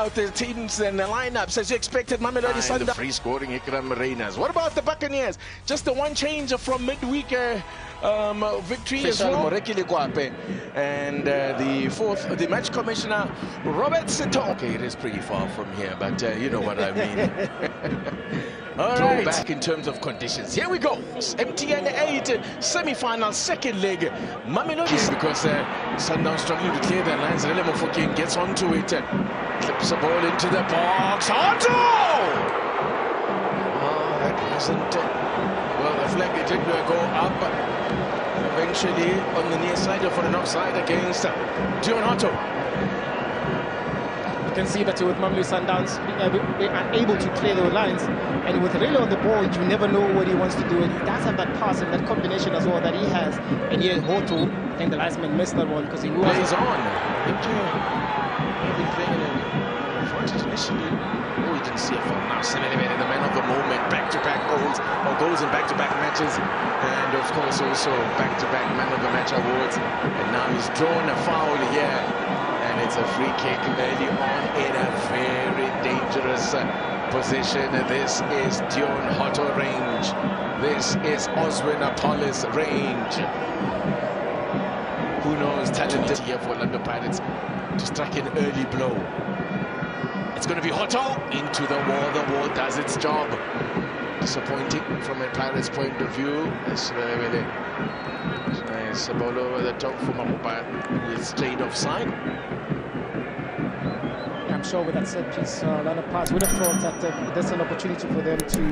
out the teams and the lineups as you expected. Mamelodi Sundowns. The free scoring Ikram Reyners. What about the Buccaneers? Just the one change from midweek victory as well. And the match commissioner Robert Sito. Okay, it is pretty far from here, but you know what I mean. All right, back in terms of conditions. Here we go. MTN8 semi-final, second leg. Mamelodi, because Sundowns struggling to clear their lines. Relemo Fuking gets onto it, clips the ball into the box. Otto! Oh, that wasn't. Well, the flag did go up. Eventually, on the near side for an offside against Dion Otto. You can see that with Mamelodi Sundowns, they are able to clear their lines, and with Relo on the ball, you never know what he wants to do, and he does have that pass and that combination as well that he has. And here Hoto, I think the linesman missed that one because he was plays on. Been playing in front initially. Oh, he didn't see a foul. Now Semelevere, the man of the moment, back-to-back goals, or goals in back-to-back matches, and of course also back-to-back man of the match awards. And now he's drawn a foul here. And it's a free kick early on in a very dangerous position. This is Dion Hotto range. This is Oswin Apollos range. Who knows, talented here for Orlando Pirates to strike an early blow. It's going to be Hotto into the wall. The wall does its job. Disappointing from a Pirates point of view. It's really nice ball over the top for Mapupa with straight offside. I'm sure with that set piece, Orlando Pirates would have thought that there's an opportunity for them to,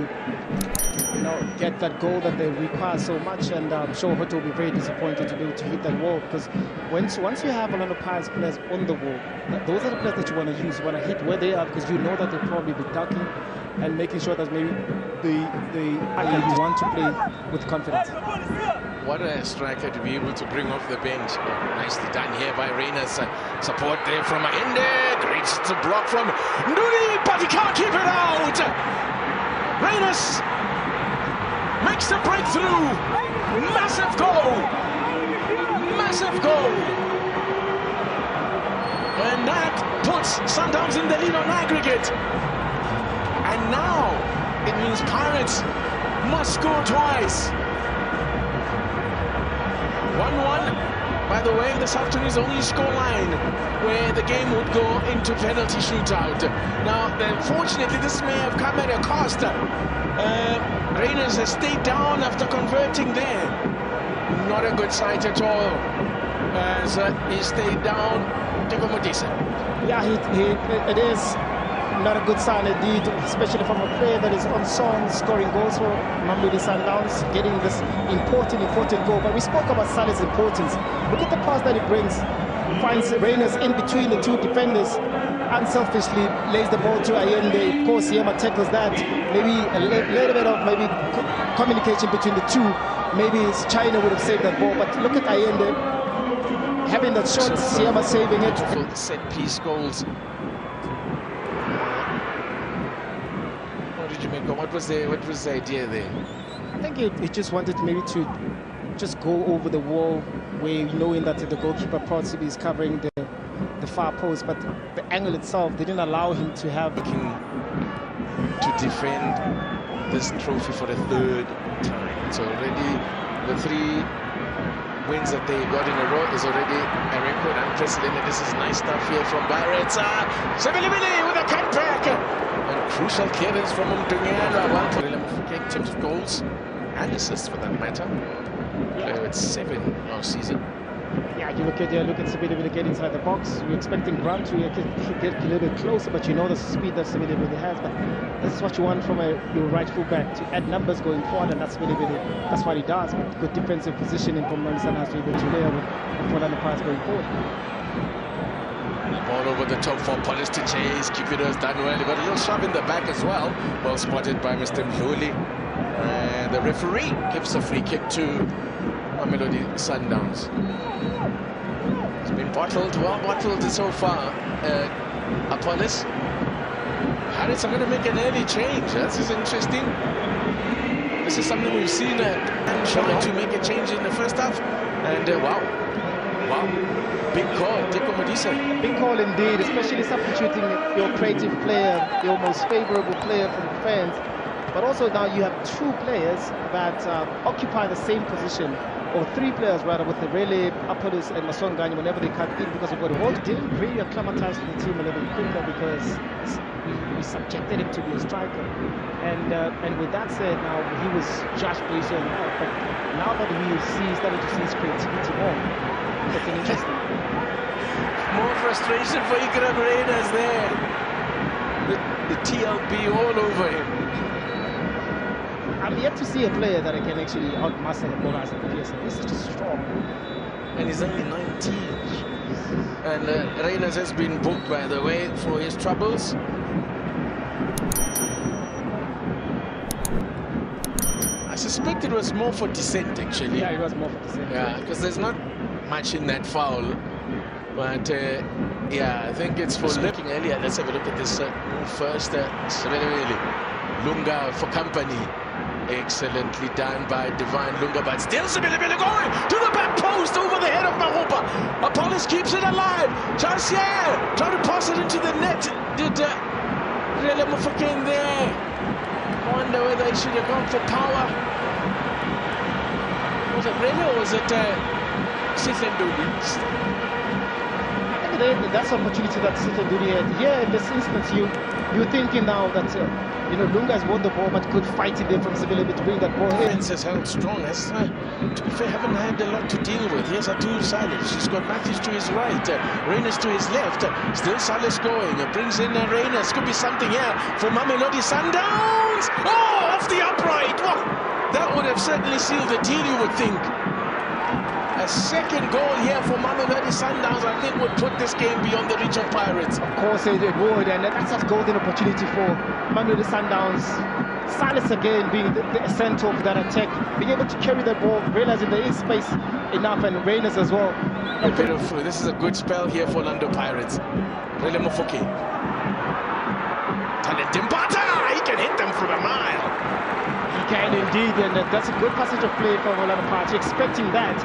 you know, get that goal that they require so much, and I'm sure Hoto will be very disappointed to be able to hit that wall, because once you have Orlando Pirates players on the wall, those are the players that you want to use. You want to hit where they are, because you know that they'll probably be ducking and making sure that maybe they want to play with confidence. What a striker to be able to bring off the bench. Nicely done here by Reyners. Support there from Ende. Great block from Nduli, but he can't keep it out. Reyners makes the breakthrough. Massive goal. Massive goal. And that puts Sundowns in the lead on aggregate. And now it means Pirates must score twice. 1-1, by the way, this afternoon's only scoreline where the game would go into penalty shootout. Now, unfortunately, this may have come at a cost. Reyners has stayed down after converting there. Not a good sight at all, as he stayed down. Yeah, it is not a good sign indeed, especially from a player that is on song, scoring goals for Mamelodi Sundowns, getting this important goal. But we spoke about Saleh's importance. Look at the pass that he brings, finds Reyners in between the two defenders, unselfishly lays the ball to Allende. Of course, Yema tackles that. Maybe a little bit of communication between the two. Maybe China would have saved that ball, but look at Allende having that shot, Yema saving it. Set piece goals. What was the idea there? I think it just wanted maybe to just go over the wall, where knowing that the goalkeeper possibly is covering the far post, but the angle itself didn't allow him to have to defend this trophy for the third time. So already the 3 wins that they got in a row is already a record, unprecedented. This is nice stuff here from Barrett. Semelevere with a cutback. And crucial clearance from Mtungela. In terms of goals and assists for that matter. With 7 last season. Yeah, you look at Semelevere get inside the box. You're expecting Grant to get a little bit closer, but you know the speed that Semelevere has. But this is what you want from your right full back, to add numbers going forward, and that's Semelevere. That's what he does. But good defensive positioning from Mamelodi Sundowns to be able to play with Orlando Pirates going forward. Ball over the top for Apollos to chase. Cupido's done well. He got a little shove in the back as well. Well spotted by Mr. Mhluli. The referee gives a free kick to Mamelodi Sundowns. It's been well bottled so far. Apollos. Pirates are going to make an early change. This is interesting. This is something we've seen and trying to make a change in the first half. And wow. Wow, big call, Teko Modise. Big call indeed, especially substituting your creative player, your most favorable player from the fans. But also now you have two players that occupy the same position, or three players rather, with the Rele, Apollos and Masongani whenever they come in, because we've got Holt didn't really acclimatize to the team a little quicker because we subjected him to be a striker. And with that said, now he was judged based on that. But now that we started to see his creativity more, it's an interesting. More frustration for Ikram Reyners there. The TLB all over him. I'm yet to see a player that can actually outmuscle the ball as a PSL. This is just strong. And he's only 19. And Reyners has been booked, by the way, for his troubles. I suspect it was more for dissent, actually. Yeah, it was more for dissent. Yeah, because there's not much in that foul. But, yeah, I think it's for looking earlier. Let's have a look at this move first. Really, Lunga for company. Excellently done by Divine Lunga, but still Sibilibili going to the back post over the head of Mahupa. Apollos keeps it alive. Charcier trying to pass it into the net. Did Rele Mufakeng there? Wonder whether he should have gone for power. Was it Rele or was it Sithendudi? That's the opportunity that Sithendudi had. Here in this instance, you're thinking now that Lunga has won the ball but could fight it there from Sibilibili to bring that ball in. Defense has held strong. Has, to be fair, haven't had a lot to deal with. Here's Atu Silas. She's got Matthews to his right, Reyners to his left. Still Silas going. Brings in Reyners. Could be something here for Mamelodi Sundowns. Oh, off the upright. Well, that would have certainly sealed the deal, you would think. A second goal here for Mamelodi Sundowns, I think, would put this game beyond the reach of Pirates. Of course it would, and that's a golden opportunity for Mamelodi Sundowns. Silas again being the center of that attack, being able to carry the ball, realizing there is space enough, and Reyners as well. This is a good spell here for Orlando Pirates. Rele Mofoke. Talent Mbata! He can hit them from a mile. He can indeed, and that's a good passage of play for Orlando Pirates, expecting that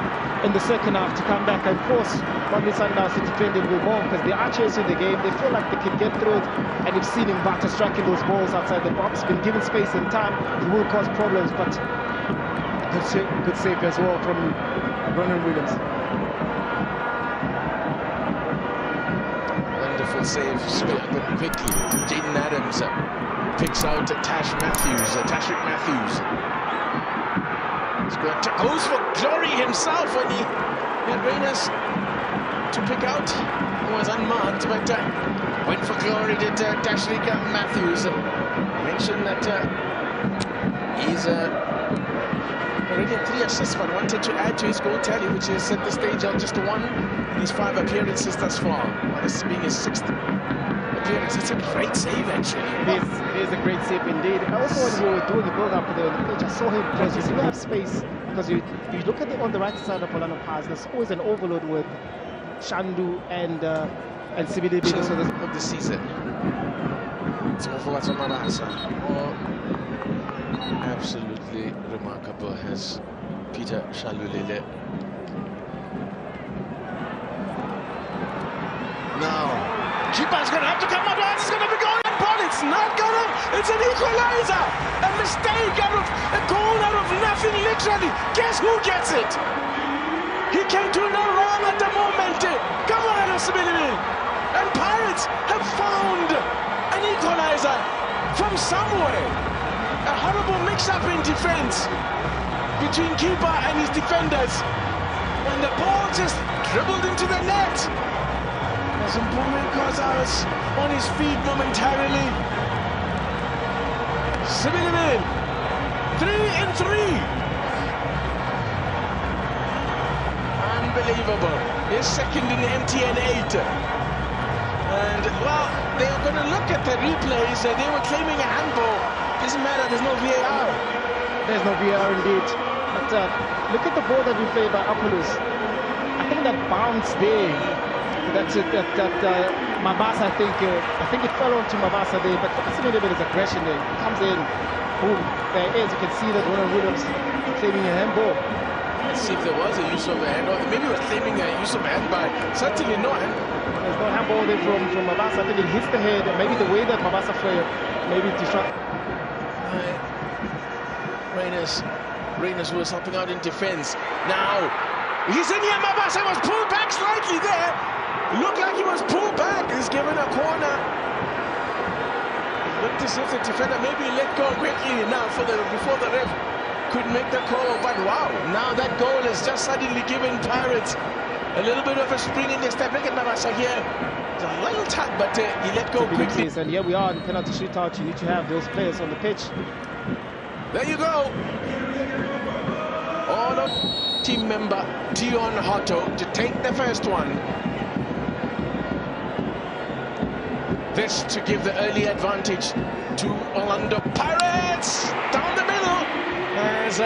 in the second half to come back and force Mamelodi Sundowns to defend a bit more, because they are chasing the game. They feel like they can get through it, and we've seen Mbata striking those balls outside the box. Been given space and time, it will cause problems, but good save as well from Ronan Williams. Wonderful save, quickly. Jaden Adams picks out Tashrick Matthews. Goes for glory himself when he had Reyners to pick out. He was unmarked, but went for glory, did Tashrick Matthews. Mentioned that he's already had 3 assists, but wanted to add to his goal tally, which is at the stage of just 1 in his 5 appearances thus far. This being his 6th appearance. It's a great save, actually. It is a great save indeed. And also when we were doing the build-up there on the pitch, I saw him because you still have space, because you look at on the right side of Orlando Pirates, there's always an overload with Shandu and Sibilibili. So of the season. It's Mufwatso Manasa. Absolutely remarkable has Peter Shalulile. Now, keeper's going to have to come out. It's going to be going in, but it's not going to. It's an equalizer. A mistake out of a goal out of nothing, literally. Guess who gets it? He can do no wrong at the moment. Come on, Sibilibili. And Pirates have found an equalizer from somewhere. A horrible mix-up in defense between keeper and his defenders. And the ball just dribbled into the net. As Mpume Kozas on his feet momentarily. Sibilibili, 3-3. Unbelievable. His second in the MTN8. And, well, they were going to look at the replays. They were claiming a handball. Doesn't matter, there's no VAR. There's no VAR indeed. But look at the ball that we played by Apollos. I think that bounce there, that's it. That Mabasa, I think it fell onto Mabasa there, but that's a little bit of aggression there. It comes in, boom, there it is. You can see that Ronan Williams claiming a handball. And Let's see if there was a use of a hand, or maybe he was claiming a use of a hand, but certainly not. There's no handball there from Mabasa. I think it hits the head, and maybe the way that Mabasa played, maybe to shot. Reyners was helping out in defense. Now, he's in here. Mabasa was pulled back slightly there. It looked like he was pulled back. He's given a corner. It looked as if the defender maybe let go quickly enough before the ref could make the call. But wow, now that goal has just suddenly given Pirates a little bit of a spring in their step. Look at Mabasa here. It's a little tight, but he let go quickly. And here we are in penalty shootout. You need to have those players on the pitch. There you go. All of team member Dion Hotto to take the first one. This to give the early advantage to Orlando Pirates. Down the middle as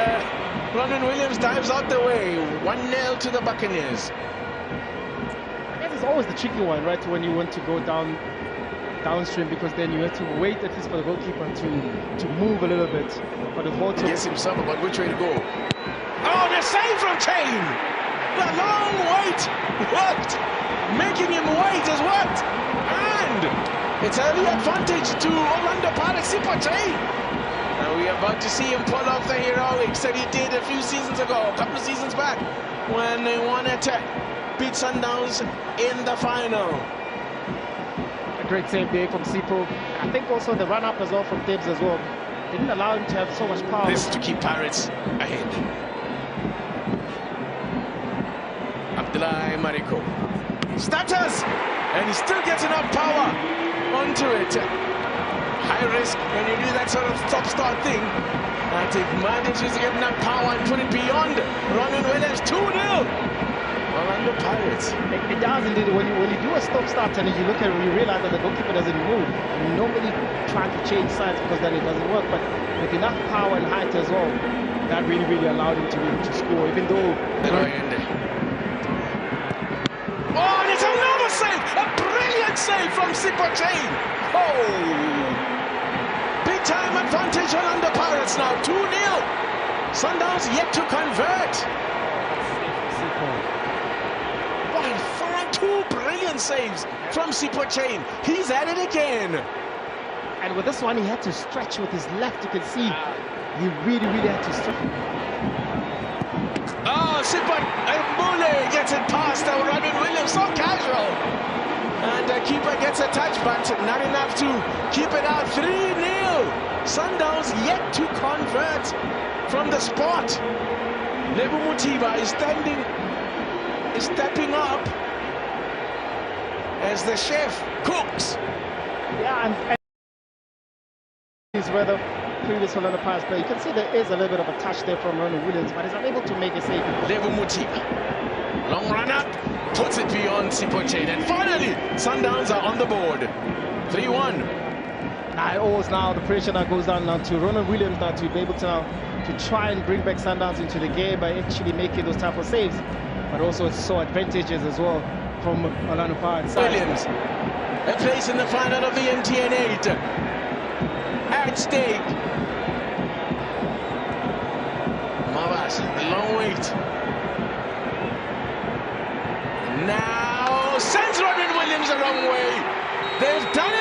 Ronald Williams dives out the way. 1-0 to the Buccaneers. I guess it's always the tricky one, right? When you want to go downstream, because then you have to wait at least for the goalkeeper to move a little bit. But the ball guess himself about which way to go. Oh, the save from Chain! The long wait worked! Making him wait has worked! And it's early advantage to Orlando Pirates. Chain! Now we are about to see him pull off the heroics that he did a few seasons ago, a couple of seasons back, when they wanted to beat Sundowns in the final. Great save there from Sipho. I think also the run-up as well from Tibbs as well. Didn't allow him to have so much power. This to keep Pirates ahead. Abdullah Mariko stutters, and he still gets enough power onto it. High risk when you do that sort of stop-start thing. And if manages to get enough power and put it beyond Ronald Williams, 2-0. Orlando Pirates. It does indeed. When you do a stop-start and you look at it, you realize that the goalkeeper doesn't move. And nobody trying to change sides because then it doesn't work. But with enough power and height as well, that really allowed him to be able to score, even though. Oh, and it's another save! A brilliant save from Chain. Oh! Big time advantage Orlando Pirates now. 2-0. Sundowns yet to convert. Two brilliant saves from Chain. He's at it again. And with this one, he had to stretch with his left. You can see he really had to stretch. Oh, Mbule gets it past Ronald Williams. So casual. And the keeper gets a touch, but not enough to keep it out. 3-0. Sundowns yet to convert from the spot. Lebu Mutiba is stepping up as the chef cooks. Yeah, and is where the previous Orlando Pirates play. You can see there is a little bit of a touch there from Ronald Williams, but he's unable to make a save. Lebu Mutiba, long run up, puts it beyond Chain, and finally Sundowns are on the board. 3-1. Now the pressure now goes down now to Ronald Williams now to be able to try and bring back Sundowns into the game by actually making those type of saves, but also saw advantages as well from Orlando Pirates. Williams, a place in the final of the MTN8 at stake. Mabas, a long wait. Now sends Ronald Williams the wrong way. They've done